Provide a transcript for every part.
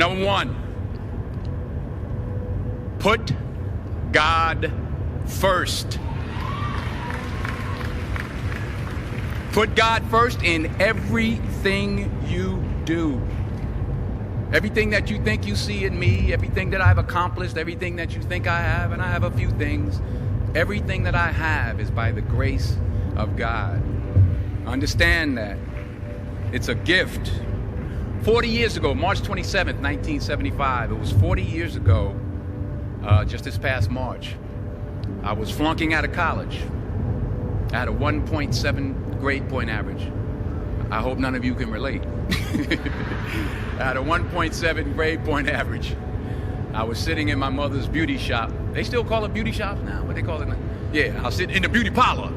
Number one, put God first. Put God first in everything you do. Everything that you think you see in me, everything that I've accomplished, everything that you think I have, and I have a few things, everything that I have is by the grace of God. Understand that. It's a gift. 40 years ago, March 27th, 1975, it was 40 years ago, just this past March, I was flunking out of college. I had a 1.7 grade point average. I hope none of you can relate. I had a 1.7 grade point average. I was sitting in my mother's beauty shop. They still call it beauty shops now? What they call it now? Yeah, I was sitting in the beauty parlor.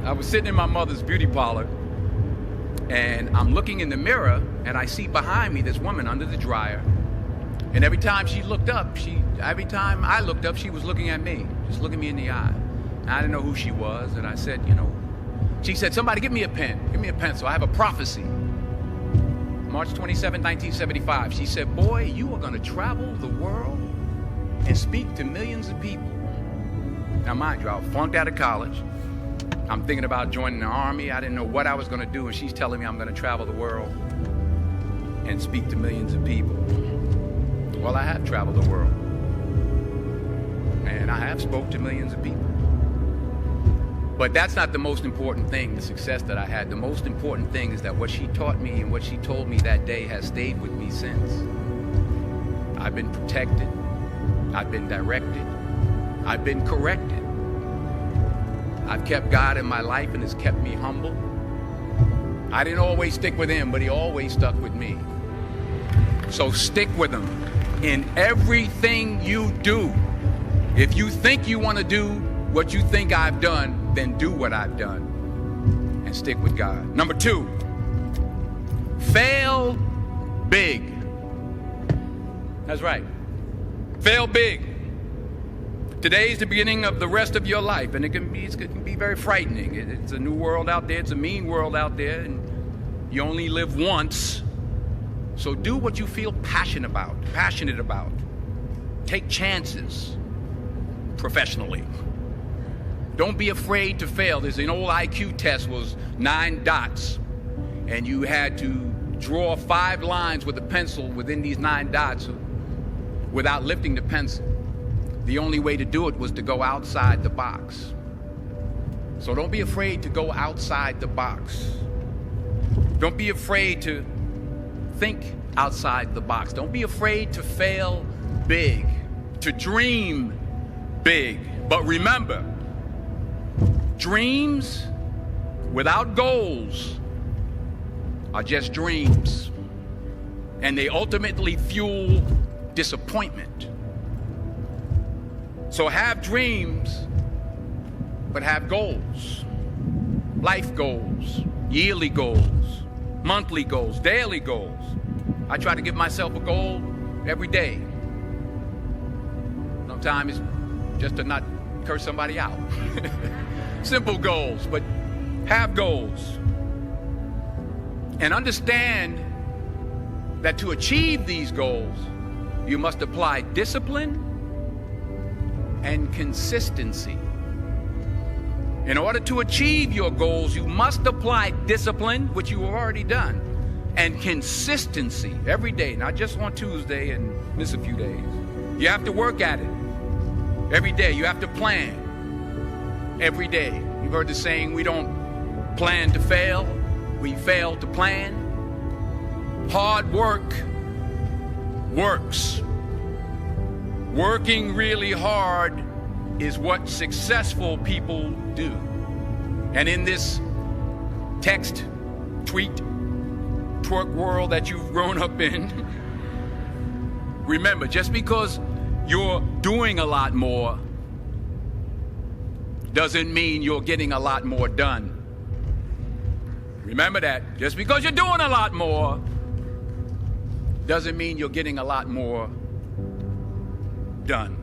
I was sitting in my mother's beauty parlor, and I'm looking in the mirror, and I see behind me this woman under the dryer. And every time she looked up, every time I looked up, she was looking at me, just looking me in the eye. And I didn't know who she was, and I said, she said, somebody give me a pen, give me a pencil. I have a prophecy. March 27, 1975. She said, boy, you are going to travel the world and speak to millions of people. Now, mind you, I flunked out of college. I'm thinking about joining the Army. I didn't know what I was going to do, and she's telling me I'm going to travel the world and speak to millions of people. Well, I have traveled the world, and I have spoke to millions of people. But that's not the most important thing, the success that I had. The most important thing is that what she taught me and what she told me that day has stayed with me since. I've been protected. I've been directed. I've been corrected. I've kept God in my life, and it's kept me humble. I didn't always stick with him, but he always stuck with me. So stick with him in everything you do. If you think you want to do what you think I've done, then do what I've done and stick with God. Number two, fail big. That's right. Fail big. Today's the beginning of the rest of your life, and it can be very frightening. It's a new world out there. It's a mean world out there, and you only live once. So do what you feel passionate about. Take chances professionally. Don't be afraid to fail. There's an old IQ test, was 9 dots, and you had to draw 5 lines with a pencil within these 9 dots without lifting the pencil. The only way to do it was to go outside the box. So don't be afraid to go outside the box. Don't be afraid to think outside the box. Don't be afraid to fail big, to dream big. But remember, dreams without goals are just dreams, and they ultimately fuel disappointment. So have dreams, but have goals. Life goals, yearly goals, monthly goals, daily goals. I try to give myself a goal every day. Sometimes it's just to not curse somebody out. Simple goals, but have goals. And understand that to achieve these goals, you must apply discipline and consistency. In order to achieve your goals, you must apply discipline, which you have already done, and consistency every day, not just on Tuesday and miss a few days. You have to work at it every day. You have to plan every day. You've heard the saying, we don't plan to fail, we fail to plan. Hard work works. Working really hard is what successful people do. And in this text, tweet, twerk world that you've grown up in, remember, just because you're doing a lot more doesn't mean you're getting a lot more done. Remember that. Just because you're doing a lot more doesn't mean you're getting a lot more done.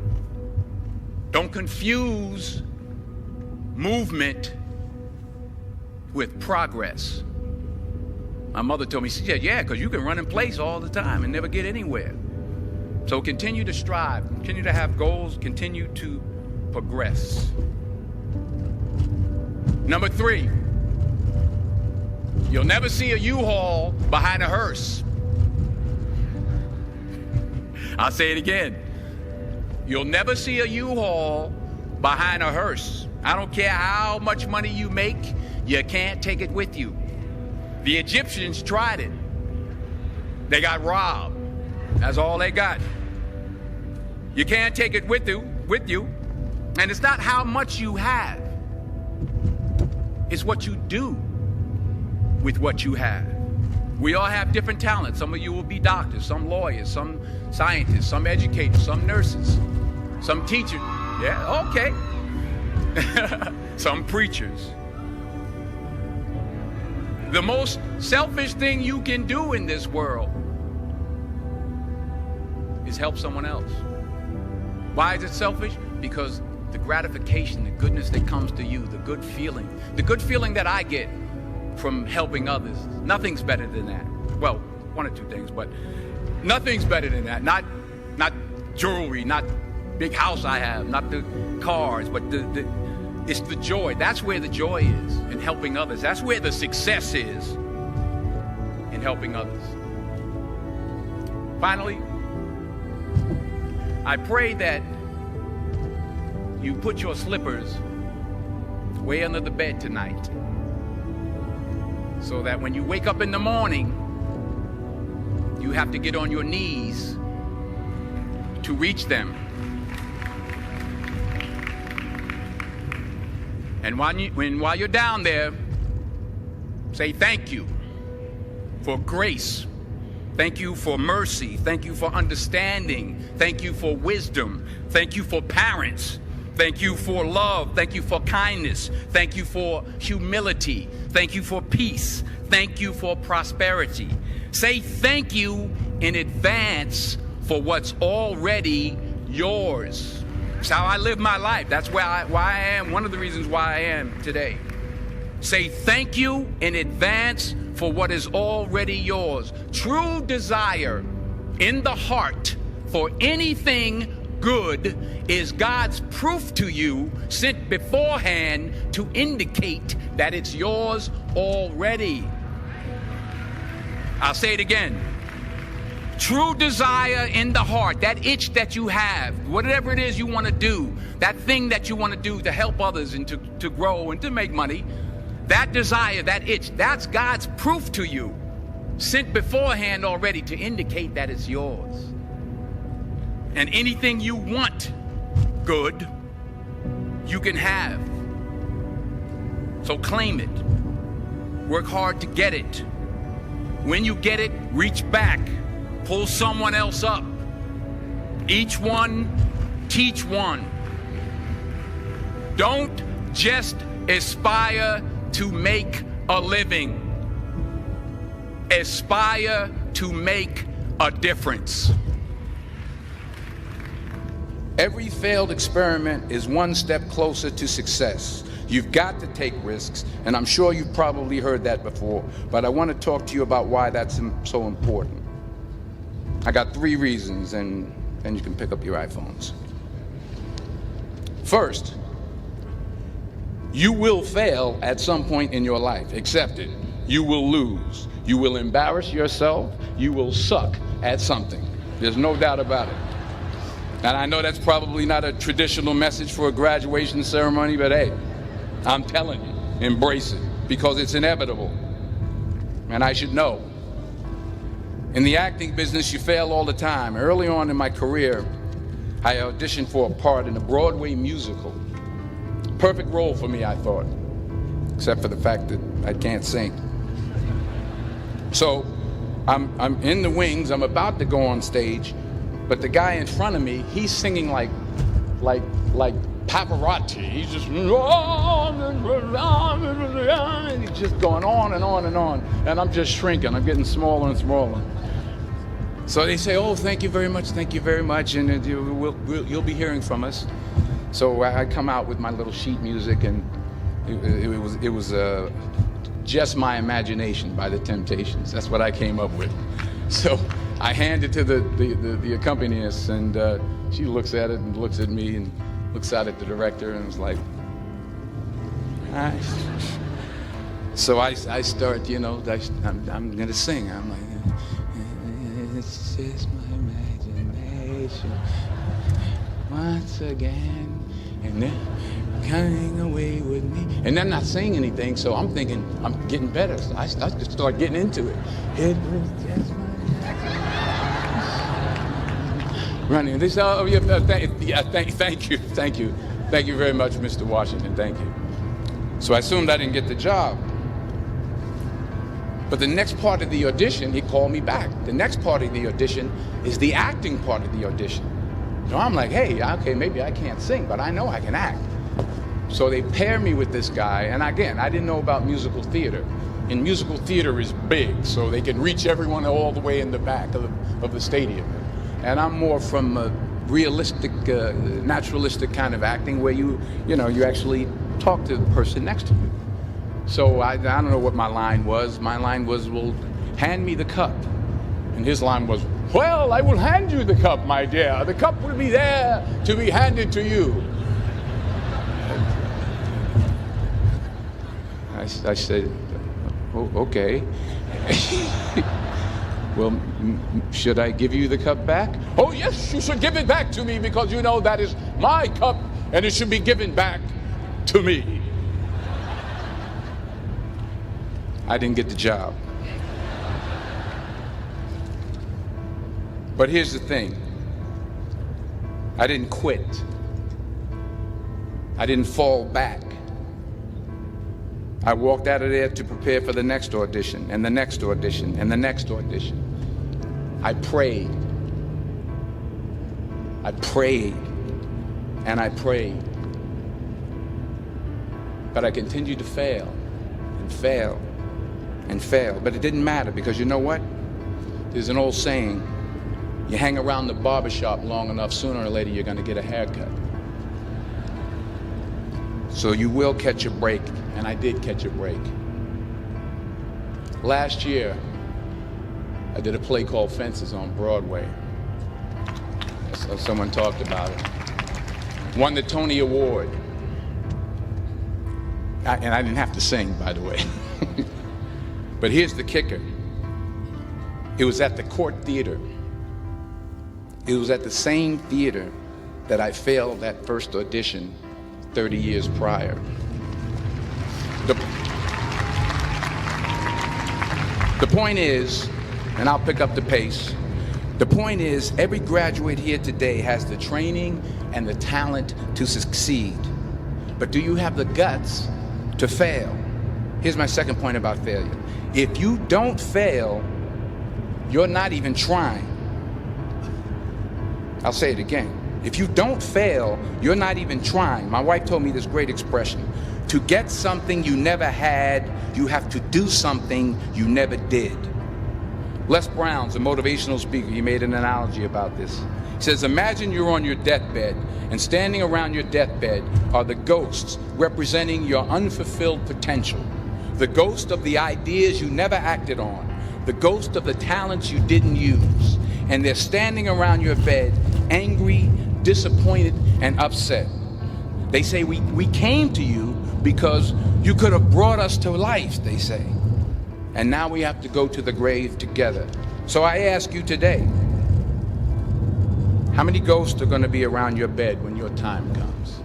Don't confuse movement with progress. My mother told me, she said, yeah, because you can run in place all the time and never get anywhere. So continue to strive, continue to have goals, continue to progress. Number 3, you'll never see a U-Haul behind a hearse. I'll say it again. You'll never see a U-Haul behind a hearse. I don't care how much money you make, you can't take it with you. The Egyptians tried it. They got robbed. That's all they got. You can't take it with you. And it's not how much you have. It's what you do with what you have. We all have different talents. Some of you will be doctors, some lawyers, some scientists, some educators, some nurses, some teachers. Yeah, okay. Some preachers. The most selfish thing you can do in this world is help someone else. Why is it selfish? Because the gratification, the goodness that comes to you, the good feeling that I get from helping others, nothing's better than that. Well, one or two things, but nothing's better than that. Not jewelry, not big house I have, not the cars, but it's the joy. That's where the joy is, in helping others. That's where the success is, in helping others. Finally, I pray that you put your slippers way under the bed tonight, so that when you wake up in the morning, you have to get on your knees to reach them. And while you're down there, say thank you for grace. Thank you for mercy. Thank you for understanding. Thank you for wisdom. Thank you for parents. Thank you for love. Thank you for kindness. Thank you for humility. Thank you for peace. Thank you for prosperity. Say thank you in advance for what's already yours. It's how I live my life. That's why I am, one of the reasons why I am today. Say thank you in advance for what is already yours. True desire in the heart for anything good is God's proof to you, sent beforehand to indicate that it's yours already. I'll say it again. True desire in the heart, that itch that you have, whatever it is you want to do, that thing that you want to do to help others and to grow and to make money, that desire, that itch, that's God's proof to you, sent beforehand already to indicate that it's yours. And anything you want good, you can have. So claim it. Work hard to get it. When you get it, reach back. Pull someone else up. Each one, teach one. Don't just aspire to make a living. Aspire to make a difference. Every failed experiment is one step closer to success. You've got to take risks, and I'm sure you've probably heard that before, but I want to talk to you about why that's so important. I got 3 reasons, and you can pick up your iPhones. First, you will fail at some point in your life. Accept it. You will lose. You will embarrass yourself. You will suck at something. There's no doubt about it. And I know that's probably not a traditional message for a graduation ceremony, but hey, I'm telling you, embrace it, because it's inevitable. And I should know. In the acting business, you fail all the time. Early on in my career, I auditioned for a part in a Broadway musical. Perfect role for me, I thought, except for the fact that I can't sing. So I'm in the wings, I'm about to go on stage, but the guy in front of me, he's singing like Pavarotti. He's just, and he's just going on and on and on. And I'm just shrinking. I'm getting smaller and smaller. So they say, oh, thank you very much, and you'll be hearing from us. So I come out with my little sheet music, and it was Just My Imagination by the Temptations. That's what I came up with. So I hand it to the accompanist, and she looks at it and looks at me and looks out at the director and was like, all right. So I start, you know, I'm going to sing. I'm like, it's just my imagination once again, and then coming away with me. And I'm not saying anything, so I'm thinking I'm getting better. So I just start getting into it. It was just my running. This, oh yeah, thank you very much, Mr. Washington. Thank you. So I assumed I didn't get the job. But the next part of the audition, he called me back. The next part of the audition is the acting part of the audition. So I'm like, hey, okay, maybe I can't sing, but I know I can act. So they pair me with this guy, and again, I didn't know about musical theater. And musical theater is big, so they can reach everyone all the way in the back of the stadium. And I'm more from a realistic, naturalistic kind of acting where you actually talk to the person next to you. So I don't know what my line was. My line was, well, hand me the cup. And his line was, well, I will hand you the cup, my dear. The cup will be there to be handed to you. I said, oh, okay. Well, should I give you the cup back? Oh, yes, you should give it back to me because you know that is my cup and it should be given back to me. I didn't get the job. But here's the thing. I didn't quit. I didn't fall back. I walked out of there to prepare for the next audition, and the next audition, and the next audition. I prayed. I prayed, and I prayed. But I continued to fail, and fail, and fail. But it didn't matter, because you know what? There's an old saying, you hang around the barbershop long enough, sooner or later you're going to get a haircut. So you will catch a break, and I did catch a break. Last year, I did a play called Fences on Broadway. Someone talked about it. Won the Tony Award. And I didn't have to sing, by the way. But here's the kicker. It was at the Court Theater. It was at the same theater that I failed that first audition 30 years prior. The point is, and I'll pick up the pace, the point is every graduate here today has the training and the talent to succeed. But do you have the guts to fail? Here's my second point about failure. If you don't fail, you're not even trying. I'll say it again. If you don't fail, you're not even trying. My wife told me this great expression. To get something you never had, you have to do something you never did. Les Brown's a motivational speaker. He made an analogy about this. He says, imagine you're on your deathbed, and standing around your deathbed are the ghosts representing your unfulfilled potential. The ghost of the ideas you never acted on. The ghost of the talents you didn't use. And they're standing around your bed, angry, disappointed, and upset. They say, we came to you because you could have brought us to life, they say. And now we have to go to the grave together. So I ask you today, how many ghosts are going to be around your bed when your time comes?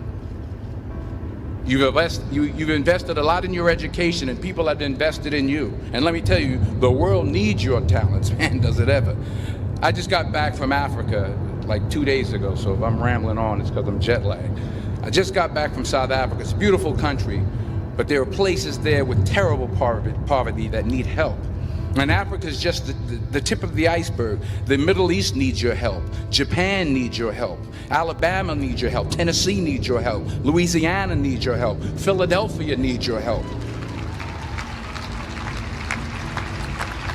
You've invested a lot in your education, and people have invested in you. And let me tell you, the world needs your talents, man, does it ever. I just got back from Africa like 2 days ago, so if I'm rambling on, it's because I'm jet lagged. I just got back from South Africa. It's a beautiful country, but there are places there with terrible poverty that need help. And Africa is just the tip of the iceberg. The Middle East needs your help. Japan needs your help. Alabama needs your help. Tennessee needs your help. Louisiana needs your help. Philadelphia needs your help.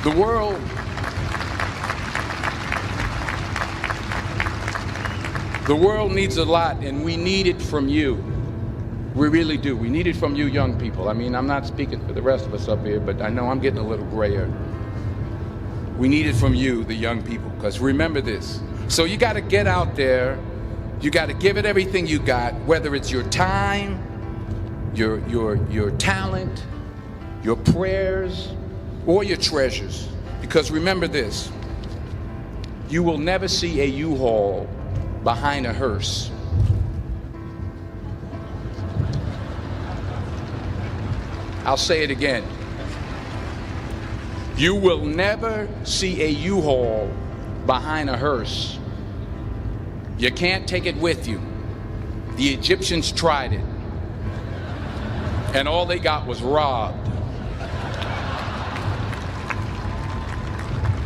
The world needs a lot, and we need it from you. We really do. We need it from you young people. I mean, I'm not speaking for the rest of us up here, but I know I'm getting a little grayer. We need it from you, the young people, because remember this. So you got to get out there. You got to give it everything you got, whether it's your time, your talent, your prayers, or your treasures. Because remember this, you will never see a U-Haul behind a hearse. I'll say it again. You will never see a U-Haul behind a hearse. You can't take it with you. The Egyptians tried it, and all they got was robbed.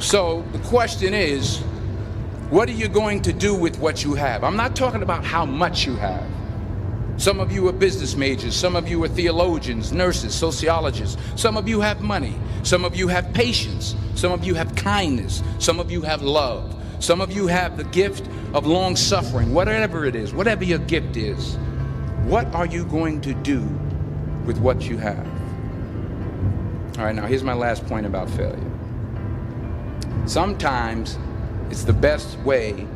So the question is, what are you going to do with what you have? I'm not talking about how much you have. Some of you are business majors, some of you are theologians, nurses, sociologists. Some of you have money, some of you have patience, some of you have kindness, some of you have love, some of you have the gift of long suffering. Whatever it is, whatever your gift is, what are you going to do with what you have? All right, now here's my last point about failure. Sometimes it's the best way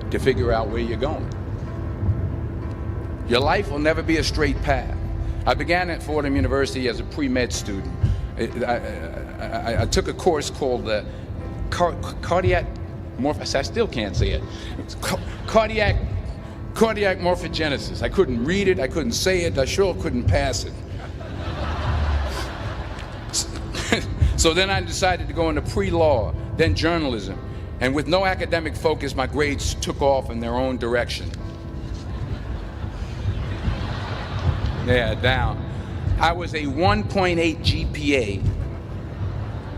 to figure out where you're going. Your life will never be a straight path. I began at Fordham University as a pre-med student. I took a course called cardiac I still can't say it. Cardiac morphogenesis. I couldn't read it, I couldn't say it, I sure couldn't pass it. So then I decided to go into pre-law, then journalism. And with no academic focus, my grades took off in their own direction. Yeah, down. I was a 1.8 GPA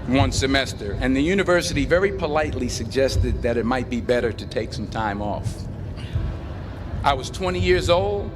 one semester, and the university very politely suggested that it might be better to take some time off. I was 20 years old,